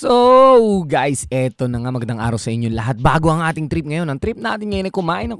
So guys, eto na nga, magandang araw sa inyo lahat. Bago ang ating trip ngayon, ang trip natin ngayon ay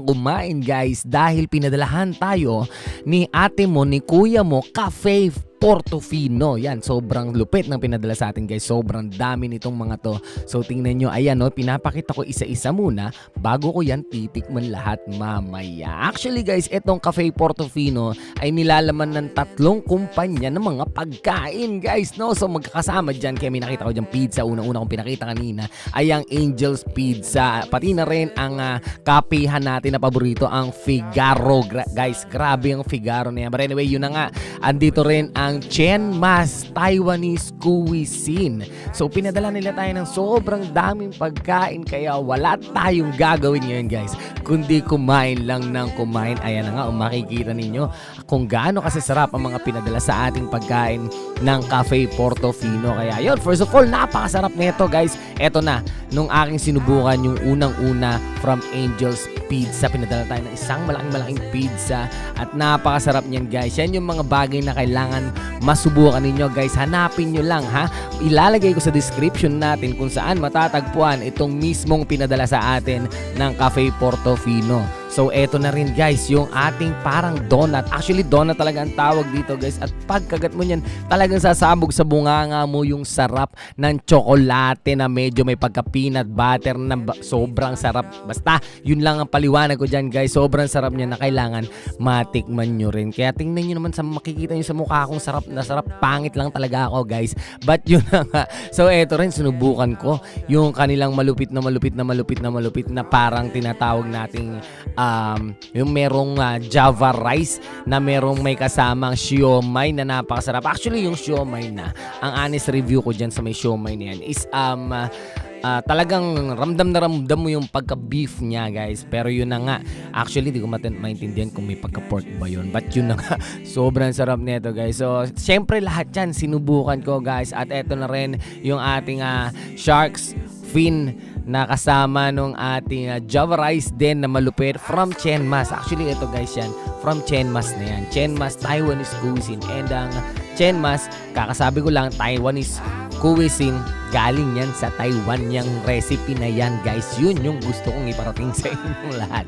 kumain guys. Dahil pinadalahan tayo ni ate mo, ni kuya mo, Cafe Portofino. Yan, sobrang lupit ng pinadala sa atin guys. Sobrang dami nitong mga to. So tingnan nyo, ayan no, pinapakita ko isa-isa muna bago ko yan titikman lahat mamaya. Actually guys, itong Cafe Portofino ay nilalaman ng 3 kumpanya ng mga pagkain guys, no? So magkakasama dyan, kaya may nakita ko dyan pizza. Unang-una kong pinakita kanina ay ang Angel's Pizza. Pati na rin ang kapehan natin na paborito, ang Figaro. Guys, grabe ang Figaro na yan. But anyway, yun na nga. Andito rin ang Chen Mas Taiwanese Cuisine. So pinadala nila tayo ng sobrang daming pagkain, kaya wala tayong gagawin ngayon guys, kundi kumain lang ng kumain. Ayan na nga, makikita ninyo kung gaano kasasarap ang mga pinadala sa ating pagkain ng Cafe Portofino. Kaya yun, first of all, napakasarap nito guys. Eto na, nung aking sinubukan yung unang-una from Angel's Pizza, pinadala tayo ng isang malaking pizza at napakasarap niyan guys. Yan yung mga bagay na kailangan masubukan ninyo guys. Hanapin nyo lang ha. Ilalagay ko sa description natin kung saan matatagpuan itong mismong pinadala sa atin ng Cafe Portofino. So eto na rin guys, yung ating parang donut. Actually donut talaga ang tawag dito guys. At pagkagat mo niyan, talagang sasabog sa bunganga mo yung sarap ng tsokolate na medyo may pagka peanut butter na sobrang sarap. Basta yun lang ang paliwanag ko dyan guys. Sobrang sarap niya na kailangan matikman nyo rin. Kaya tingnan nyo naman, sa makikita nyo sa mukha kong sarap na sarap. Pangit lang talaga ako guys. But yun na nga. So eto rin, sinubukan ko yung kanilang malupit na parang tinatawag nating yung merong Java rice na merong may kasamang siomay na napakasarap. Actually yung siomay na, ang honest review ko dyan sa may siomay na yan is talagang ramdam na ramdam mo yung pagka-beef niya guys. Pero yun na nga, actually di ko maintindihan kung may pagka-pork ba yun. But yun na nga, sobrang sarap nito guys. So syempre lahat yan sinubukan ko guys. At eto na rin yung ating shark's fin na kasama nung ating Java rice din na malupit from Chen Mas. Actually ito guys yan, from Chen Mas na yan. Chen Mas Taiwanese Cuisine. And ang Chen Mas, kakasabi ko lang, Taiwanese Cuisine, galing yan sa Taiwan yung recipe na yan guys. Yun yung gusto kong iparating sa inyong lahat.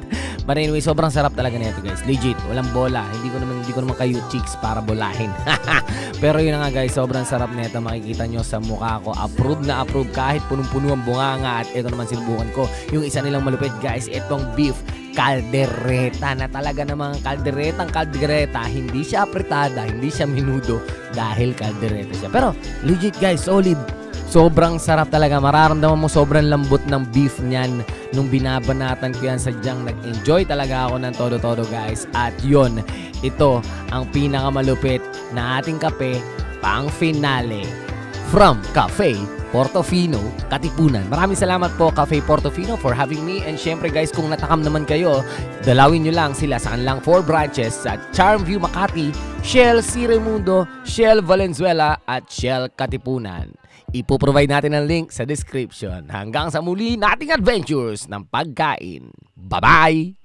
But anyway, sobrang sarap talaga nito guys. Legit, walang bola. Hindi ko naman kayo chicks para bolahin. Pero yun na nga guys, sobrang sarap nito. Makikita nyo sa mukha ko, approve na approve kahit punong-puno ang bunganga. At ito naman sinubukan ko, yung isa nilang malupit guys, itong beef caldereta na talaga namang caldereta. Hindi siya apretada, hindi siya minudo dahil caldereta siya. Pero legit guys, solid. Sobrang sarap talaga. Mararamdaman mo sobrang lambot ng beef niyan nung binabanatan ko yan. Sadyang nag-enjoy talaga ako ng todo-todo guys. At yun, ito ang pinakamalupit na ating kape pang finale from Cafe Portofino, Katipunan. Maraming salamat po Cafe Portofino for having me. And syempre guys, kung natakam naman kayo, dalawin nyo lang sila sa kanilang 4 branches sa Charmview Makati, Shell Sirimundo, Shell Valenzuela at Shell Katipunan. Ipoprovide natin ang link sa description. Hanggang sa muli nating adventures ng pagkain. Bye-bye!